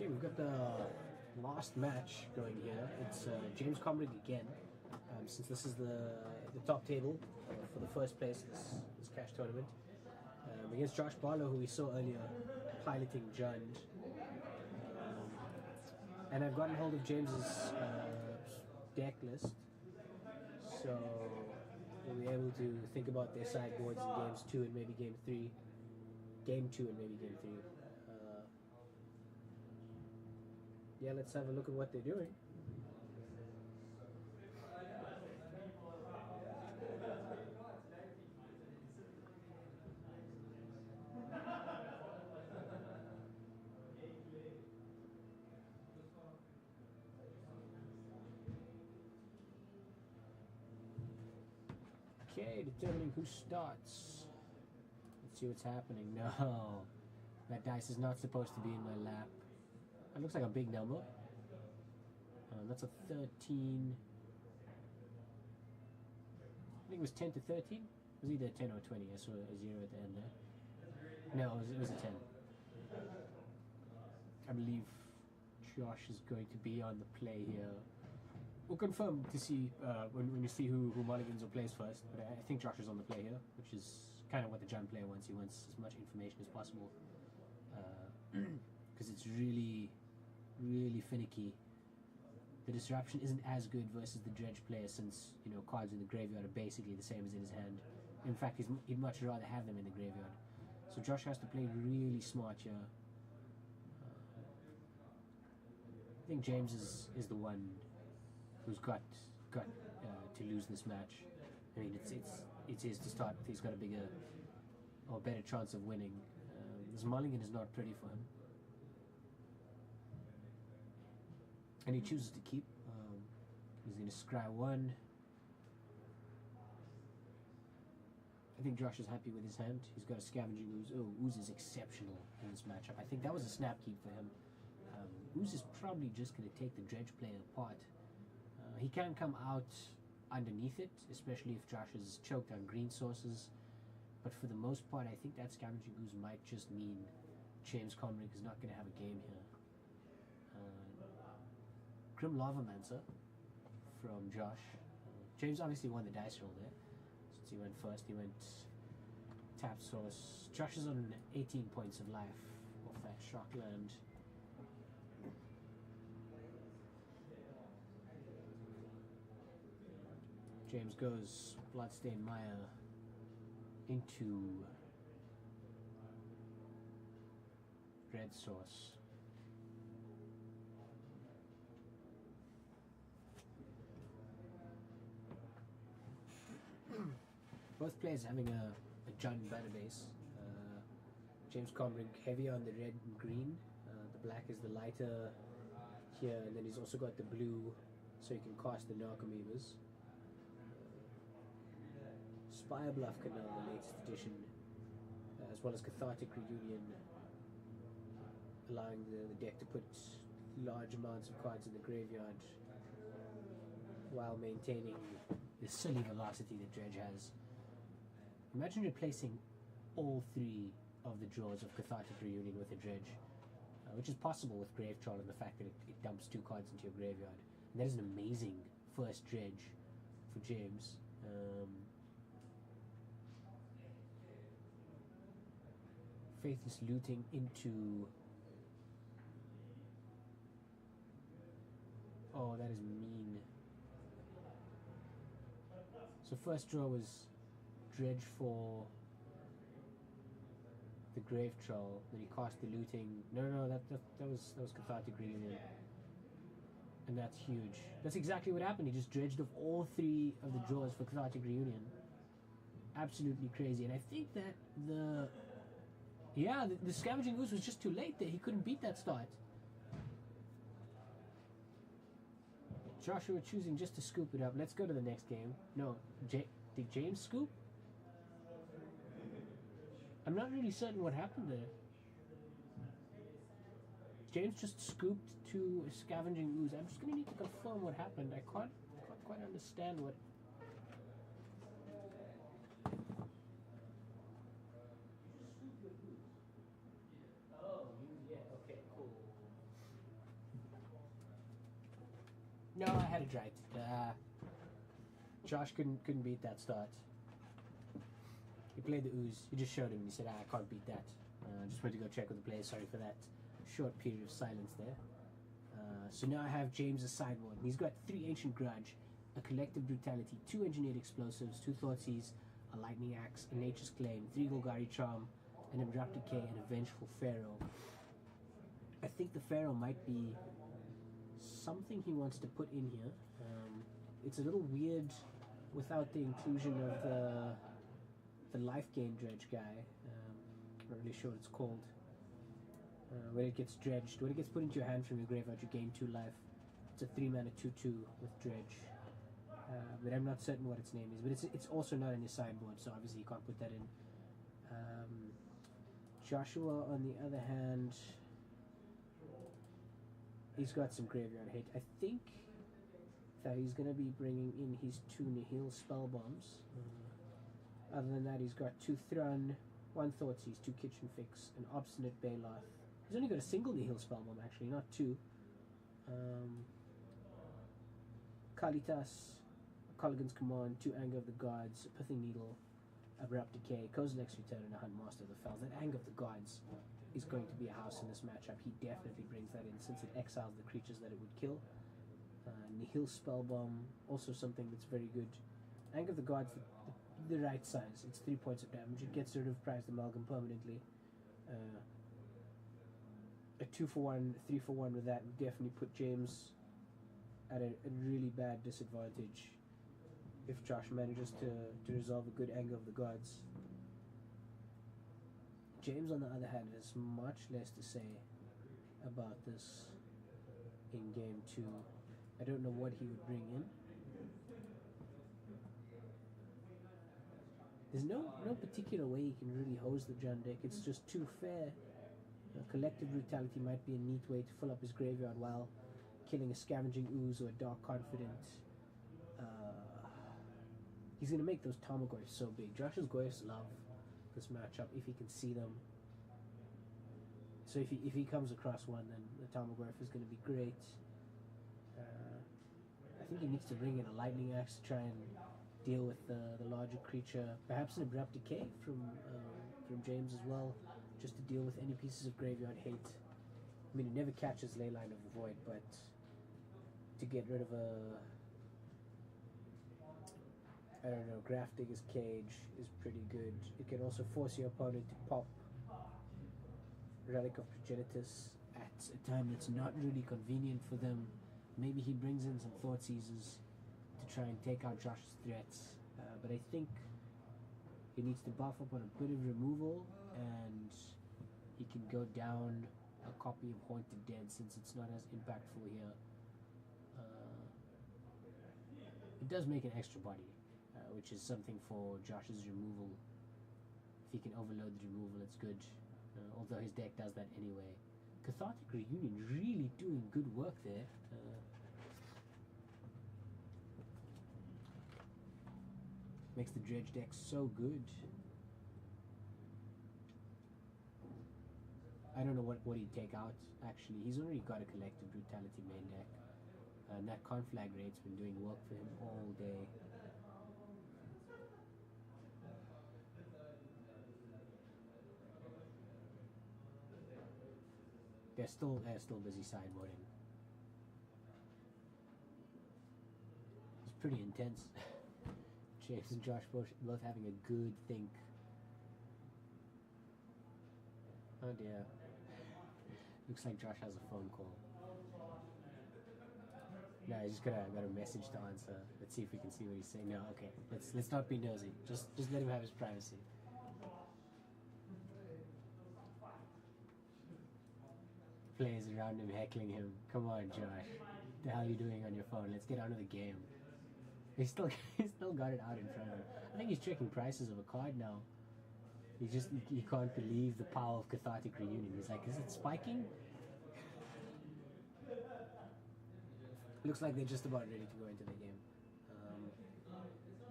Okay, we've got the last match going here. It's James Combrink again, since this is the top table for the first place in this cash tournament. Against Josh Barlow, who we saw earlier piloting Jund. And I've gotten hold of James's deck list, so we'll be able to think about their sideboards in games 2 and maybe game 3. Game 2 and maybe game 3. Yeah, let's have a look at what they're doing. Okay, determining who starts. Let's see what's happening. No, that dice is not supposed to be in my lap. That looks like a big number. That's a 13. I think it was 10 to 13. It was either 10 or 20. I saw a 0 at the end there. No, it was a 10. I believe Josh is going to be on the play here. We'll confirm to see when we see who mulligans or plays first. But I think Josh is on the play here, which is kind of what the Jund player wants. He wants as much information as possible. Because it's really finicky. The disruption isn't as good versus the Dredge player, since cards in the graveyard are basically the same as in his hand. In fact, he'd much rather have them in the graveyard. So Josh has to play really smart here. I think James is the one who's got to lose this match. I mean, it's his to start with. He's got a bigger or better chance of winning. This mulligan is not pretty for him. And he chooses to keep. He's going to scry 1. I think Josh is happy with his hand. He's got a Scavenging Ooze. Oh, Ooze is exceptional in this matchup. I think that was a snap keep for him. Ooze is probably just going to take the Dredge player apart. He can come out underneath it, especially if Josh is choked on green sources. But for the most part, I think that Scavenging Ooze might just mean James Combrink is not going to have a game here. Grim Lavamancer from Josh. James obviously won the dice roll there, since he went first. He went tap source. Josh is on 18 points of life off that Shockland. James goes Bloodstained Mire into red source. Both players having a Jund banner base. James Combrink heavier on the red and green. The black is the lighter here, and then he's also got the blue, so you can cast the Narcomoebas. Spire Bluff Canal, the latest edition, as well as Cathartic Reunion, allowing the deck to put large amounts of cards in the graveyard while maintaining the silly velocity that Dredge has. Imagine replacing all 3 of the draws of Cathartic Reunion with a Dredge, which is possible with Grave Troll and the fact that it dumps 2 cards into your graveyard. And that is an amazing first Dredge for James. Faithless Looting into... Oh, that is mean. So first draw was Dredge for the Grave Troll, then he cast the Looting. No, that was Cathartic Reunion. And that's huge. That's exactly what happened. He just dredged off all 3 of the draws for Cathartic Reunion. Absolutely crazy. And I think that the Scavenging Ooze was just too late there. He couldn't beat that start. Joshua choosing just to scoop it up. Let's go to the next game. No, did James scoop? I'm not really certain what happened there. James just scooped to a Scavenging Ooze. I'm just going to need to confirm what happened. I can't quite understand what... Oh, yeah, okay, cool. No, I had it right. Josh couldn't beat that start. He played the ooze. He just showed him and he said, I can't beat that. Just went to go check with the players. Sorry for that short period of silence there. So now I have James' sideboard. He's got 3 Ancient Grudge, a Collective Brutality, 2 Engineered Explosives, 2 Thoughtseize, a Lightning Axe, a Nature's Claim, 3 Golgari Charm, an Abrupt Decay, and a Vengeful Pharaoh. I think the Pharaoh might be something he wants to put in here. It's a little weird without the inclusion of the life gain dredge guy. I'm not really sure what it's called. When it gets dredged, when it gets put into your hand from your graveyard, you gain 2 life. It's a 3-mana 2/2 with dredge. But I'm not certain what its name is. But it's also not in his sideboard, so obviously you can't put that in. Joshua, on the other hand, he's got some graveyard hate. I think that he's going to be bringing in his 2 Nihil spell bombs. Other than that, he's got 2 Thrun, 1 Thoughtseize, 2 Kitchen Fix, an Obstinate Baloth. He's only got a single Nihil spell bomb, actually, not 2. Kalitas, Colligan's Command, 2 Anger of the Gods, a Pithing Needle, Abrupt Decay, Kozilek's Return, and a Hunt Master of the Fells. That Anger of the Gods is going to be a house in this matchup. He definitely brings that in since it exiles the creatures that it would kill. Nihil Spellbomb, also something that's very good. Anger of the Gods, the right size. It's 3 points of damage. It gets rid of Prized Amalgam permanently. A 2-for-1, 3-for-1 with that would definitely put James at a really bad disadvantage if Josh manages to resolve a good Anger of the Gods. James, on the other hand, has much less to say about this in game 2. I don't know what he would bring in. There's no particular way you can really hose the John deck. It's just too fair. Collective Brutality might be a neat way to fill up his graveyard while killing a Scavenging Ooze or a Dark Confident. He's going to make those Tarmogoyfs so big. Josh's Goyfs love this matchup if he can see them. So if he comes across one, then the Tarmogoyf is going to be great. I think he needs to bring in a Lightning Axe to try and deal with the larger creature. Perhaps an Abrupt Decay from James as well, just to deal with any pieces of graveyard hate. I mean, it never catches Leyline of the Void, but to get rid of I don't know, Graph Digger's Cage is pretty good. It can also force your opponent to pop Relic of Progenitus at a time that's not really convenient for them. Maybe he brings in some Thoughtseizes to try and take out Josh's threats. But I think he needs to buff up on a bit of removal, and he can go down a copy of Haunted Dead since it's not as impactful here. It does make an extra body, which is something for Josh's removal. If he can overload the removal, it's good. Although his deck does that anyway. Cathartic Reunion really doing good work there. Makes the Dredge deck so good. I don't know what he'd take out, actually. He's already got a Collective Brutality main deck. And that Conflag Raid's been doing work for him all day. They're still busy sideboarding. It's pretty intense. James and Josh both having a good think. Oh dear. Looks like Josh has a phone call. No, he's just got a message to answer. Let's see if we can see what he's saying. No, okay. Let's not be nosy. Just let him have his privacy. Players around him heckling him. Come on, Josh. What the hell are you doing on your phone? Let's get on with the game. He's still got it out in front of him. I think he's checking prices of a card now. He can't believe the power of Cathartic Reunion. He's like, is it spiking? Looks like they're just about ready to go into the game.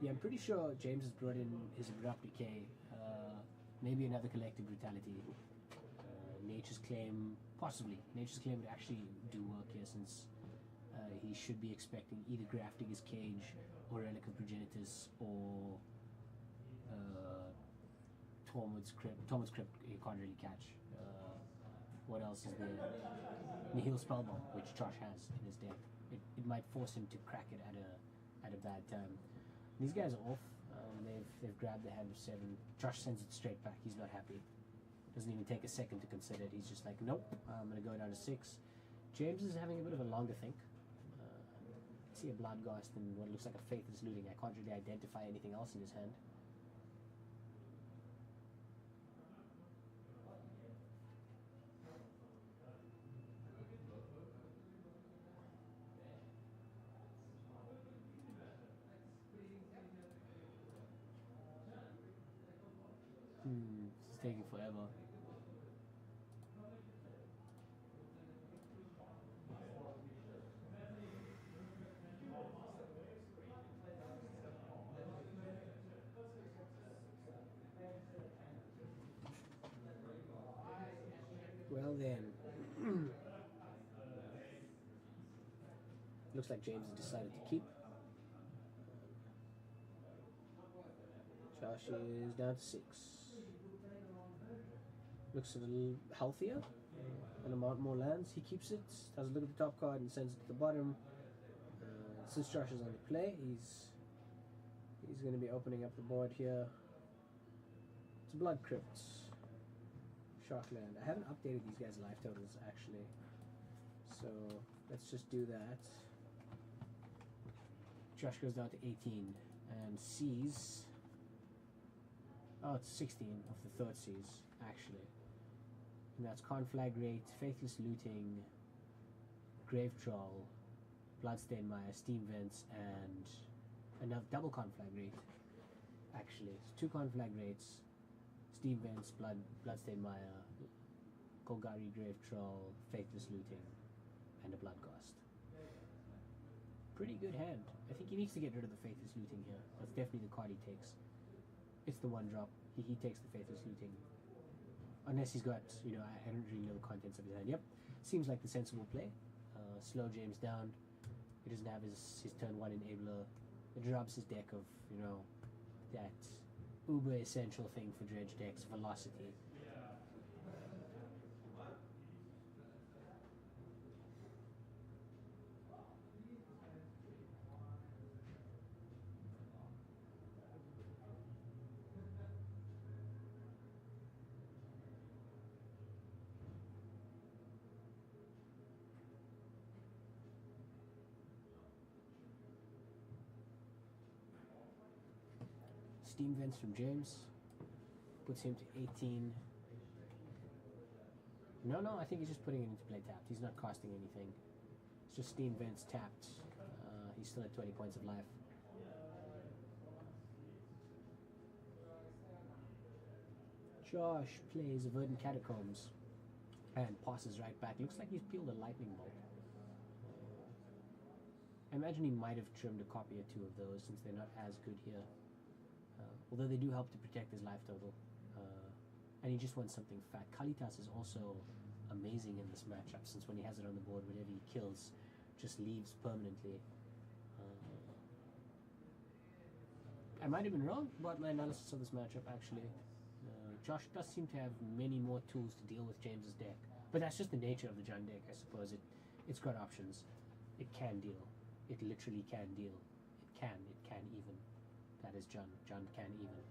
Yeah, I'm pretty sure James has brought in his Abrupt Decay, maybe another Collective Brutality, Nature's Claim, possibly. Nature's Claim would actually do work here since he should be expecting either Grafting his Cage or Relic of Progenitus or Tormod's Crypt. Tormod's Crypt you can't really catch. What else is there? Nihil Spellbomb, which Josh has in his deck. It might force him to crack it at a bad time. These guys are off. They've grabbed the hand of 7. Josh sends it straight back. He's not happy. Doesn't even take a second to consider it. He's just like, nope, I'm going to go down to 6. James is having a bit of a longer think. I see a Bloodghast and what looks like a Faithless Looting. I can't really identify anything else in his hand. It's taking forever. Well then, looks like James has decided to keep. Josh is down to 6. Looks a little healthier and amount more lands. He keeps it, has a look at the top card and sends it to the bottom. Since Josh is on the play, he's going to be opening up the board here. It's Blood Crypt, Sharkland. I haven't updated these guys' life totals actually, so let's just do that. Josh goes down to 18 and sees. Oh, it's 16 of the third seas actually. And that's Conflagrate, Faithless Looting, Grave Troll, Bloodstained Mire, Steam Vents, and enough double Conflagrate. Actually, it's 2 Conflagrates, Steam Vents, Bloodstained Mire, Golgari, Grave Troll, Faithless Looting, and a Bloodghast. Pretty good hand. I think he needs to get rid of the Faithless Looting here. That's definitely the card he takes. It's the 1 drop. He takes the Faithless Looting. Unless he's got, you know, I don't really know the contents of his hand. Yep, seems like the sensible play. Slow James down. He doesn't have his turn 1 enabler. It drops his deck of, you know, that uber essential thing for Dredge decks, Velocity. Steam Vents from James puts him to 18. No, I think he's just putting it into play tapped. He's not costing anything. It's just Steam Vents tapped. He's still at 20 points of life. Josh plays a Verdant Catacombs and passes right back. Looks like he's peeled a Lightning Bolt. I imagine he might have trimmed a copy or 2 of those since they're not as good here. Although they do help to protect his life total. And he just wants something fat. Kalitas is also amazing in this matchup since when he has it on the board, whatever he kills just leaves permanently. I might have been wrong about my analysis of this matchup actually. Josh does seem to have many more tools to deal with James's deck. But that's just the nature of the John deck, I suppose. It's got options. It can deal. It literally can deal. It can even. That is John. John can even.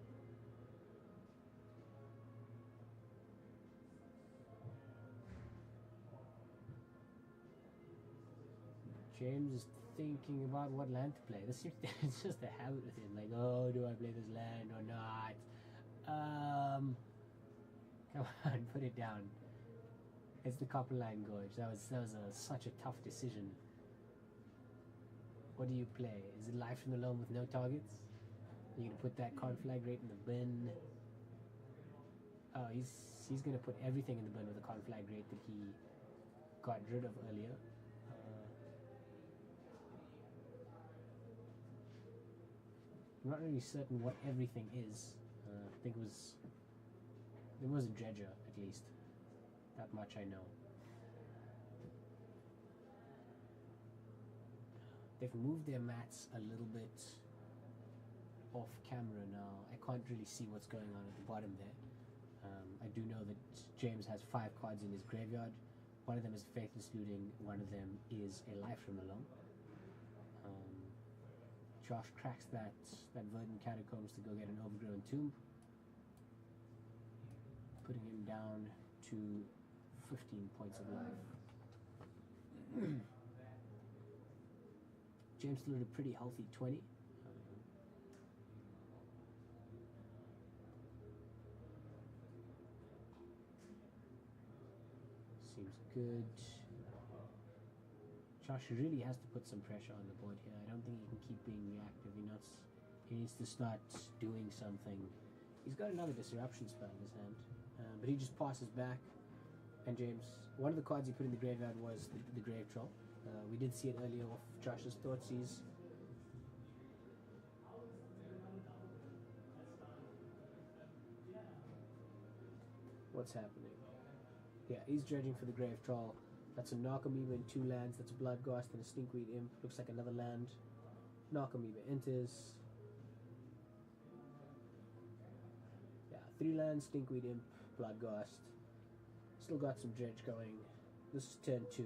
James is thinking about what land to play. It's just a habit with him. Like, oh, do I play this land or not? Come on, put it down. It's the Copperline Gorge. That was such a tough decision. What do you play? Is it Life from the Loam with no targets? You're gonna put that Conflagrate in the bin. Oh, he's gonna put everything in the bin with the Conflagrate that he got rid of earlier. I'm not really certain what everything is. I think it was a Dredger at least. That much I know. They've moved their mats a little bit off camera now. I can't really see what's going on at the bottom there. I do know that James has 5 cards in his graveyard. One of them is Faithless Looting, one of them is a Life from the Loam. Josh cracks that Verdant Catacombs to go get an Overgrown Tomb, putting him down to 15 points of life. James still at a pretty healthy 20. Seems good. Josh really has to put some pressure on the board here. I don't think he can keep being reactive. He needs to start doing something. He's got another Disruption spell in his hand, but he just passes back. And James, one of the cards he put in the graveyard was the Grave Troll. We did see it earlier off Josh's Thoughtseize. What's happening? Yeah, he's dredging for the Grave Troll. That's a Narcomoeba and 2 lands. That's a Bloodghast and a Stinkweed Imp. Looks like another land. Narcomoeba enters. Yeah, 3 lands, Stinkweed Imp, Bloodghast. Still got some dredge going. This is turn 2.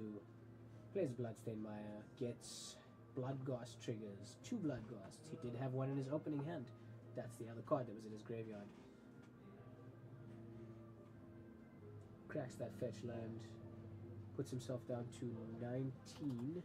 Plays a Bloodstained Mire. Gets Bloodghast triggers. 2 Bloodghasts. He did have one in his opening hand. That's the other card that was in his graveyard. Cracks that fetch land. Puts himself down to 19.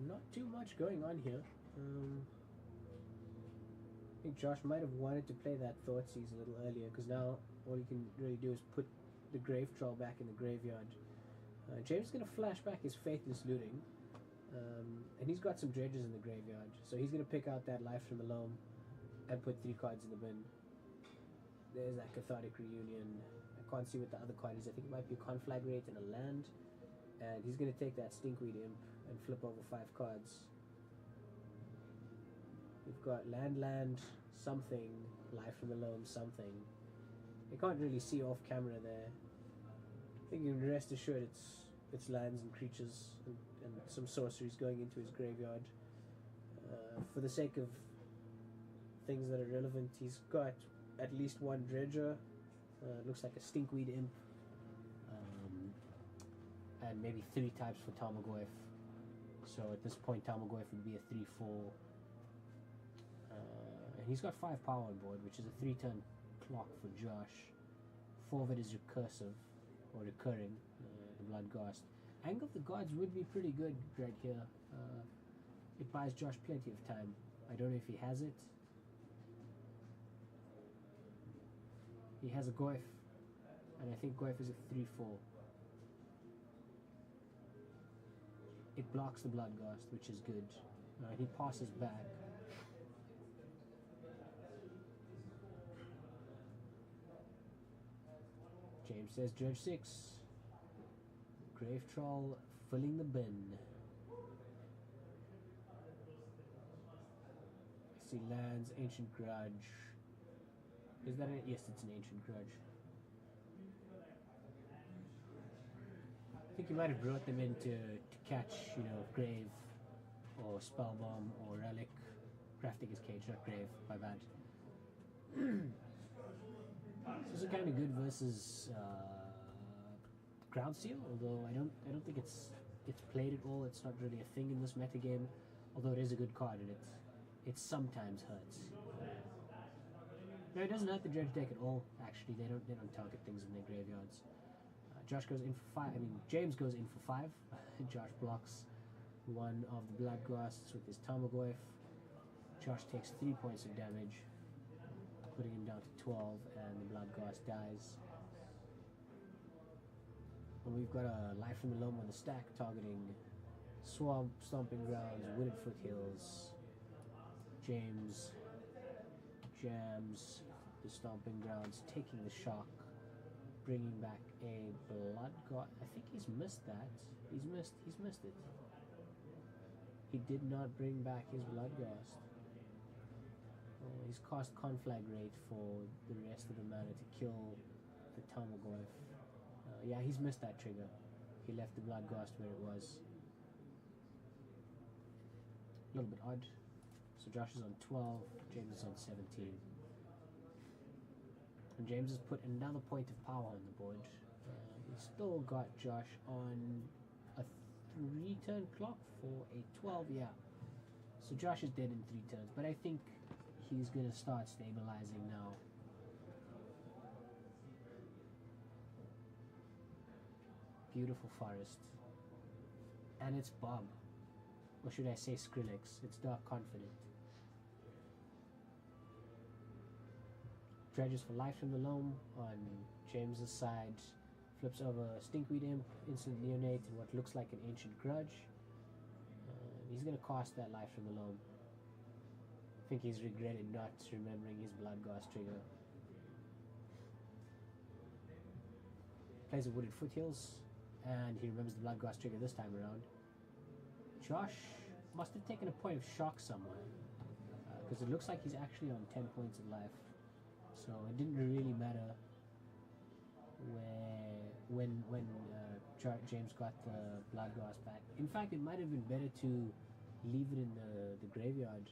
Not too much going on here. I think Josh might have wanted to play that Thoughtseize a little earlier, because now all he can really do is put the Grave Troll back in the graveyard. James is going to flash back his Faithless Looting. And he's got some dredges in the graveyard, so he's going to pick out that Life from the Loam and put 3 cards in the bin. There's that Cathartic Reunion. I can't see what the other card is. I think it might be a Conflagrate and a land. And he's going to take that Stinkweed Imp and flip over 5 cards. We've got land, something, Life from the Loam, something. You can't really see off camera there. I think you can rest assured it's lands and creatures and some sorceries going into his graveyard. For the sake of things that are relevant, he's got at least 1 Dredger. Looks like a Stinkweed Imp. And maybe 3 types for Tarmogoyf. So at this point, Tarmogoyf would be a 3/4. And he's got 5 power on board, which is a 3-turn clock for Josh. 4 of it is recursive, or recurring, the Bloodghast. Angle of the Gods would be pretty good right here. It buys Josh plenty of time. I don't know if he has it. He has a Goyf, and I think Goyf is a 3/4. It blocks the Bloodghast, which is good. He passes back. James says Dredge 6. Grave Troll filling the bin. I see lands, Ancient Grudge. Is that it? Yes, it's an Ancient Grudge. I think he might have brought them in to catch, Grave, or Spellbomb, or Relic. Crafting his Cage, not Grave, my bad. This is kind of good versus Ground Seal, although I don't think it's played at all. It's not really a thing in this metagame, although it is a good card and it sometimes hurts. No, it doesn't hurt the Dredge deck at all. Actually, they don't target things in their graveyards. Josh goes in for 5. James goes in for 5. Josh blocks 1 of the Bloodghasts with his Tarmogoyf. Josh takes 3 points of damage, putting him down to 12, and the Bloodghast dies. And we've got a Life from the Loam on the stack, targeting Swamp, Stomping Grounds, Wooded Foothills. James jams the Stomping Grounds, taking the shock, bringing back a Bloodghast. I think he's missed that. He's missed it. He did not bring back his Bloodghast. He's cast conflag rate for the rest of the mana to kill the Tarmogoyf. Yeah, he's missed that trigger. He left the Bloodghast where it was. A little bit odd. So Josh is on 12, James is on 17. And James has put another point of power on the board. He's still got Josh on a 3-turn clock for a 12, yeah. So Josh is dead in 3 turns, but I think he's going to start stabilizing now. Beautiful forest. And it's Bob. Or should I say Skrillex? It's Dark Confident. Dredges for life from the loam on James's side. Flips over Stinkweed Imp, Instant Neonate, and what looks like an Ancient Grudge. He's going to cast that life from the loam. I think he's regretted not remembering his Bloodghast trigger. Plays a Wooded Foothills, and he remembers the Bloodghast trigger this time around. Josh must have taken a point of shock somewhere, because it looks like he's actually on 10 points of life. So it didn't really matter when James got the Bloodghast back. In fact, it might have been better to leave it in the graveyard.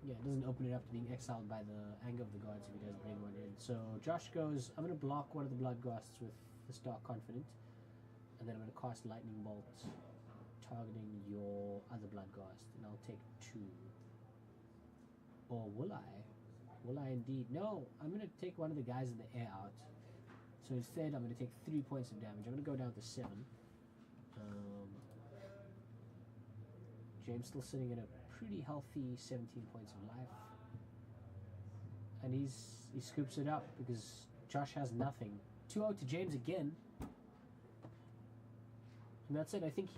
Yeah, it doesn't open it up to being exiled by the anger of the gods if he does bring one in. So Josh goes, I'm going to block one of the Bloodghasts with the Stark Confident, and then I'm going to cast Lightning Bolt targeting your other Bloodghast, and I'll take 2. Or will I? Will I indeed? No, I'm going to take one of the guys in the air out. So instead, I'm going to take 3 points of damage. I'm going to go down to 7. James still sitting at a pretty healthy 17 points of life. And he scoops it up because Josh has nothing. 2-0 to James again. And that's it. I think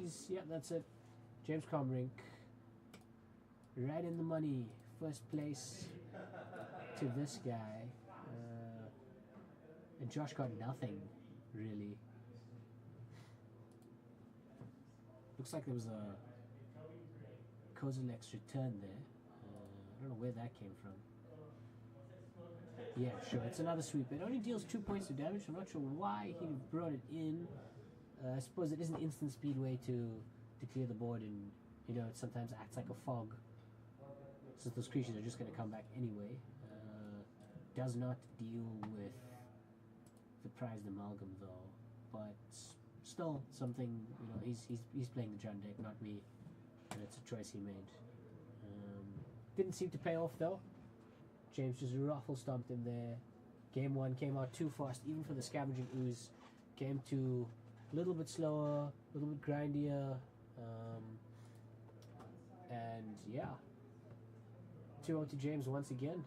that's it. James Combrink. Right in the money. First place to this guy. And Josh got nothing, really. Looks like there was a Kozilek's return there. I don't know where that came from. Yeah, sure, it's another sweep. It only deals 2 points of damage. I'm not sure why he brought it in. I suppose it is an instant speed way to clear the board, and you know, it sometimes acts like a fog. Since those creatures are just going to come back anyway. Does not deal with the prized amalgam though, but still something. You know, he's playing the Jund deck, not me. And it's a choice he made. Didn't seem to pay off though. James just ruffle stomped him there. Game 1 came out too fast, even for the Scavenging Ooze. Game 2, a little bit slower, a little bit grindier. And yeah, 2-0 to James once again.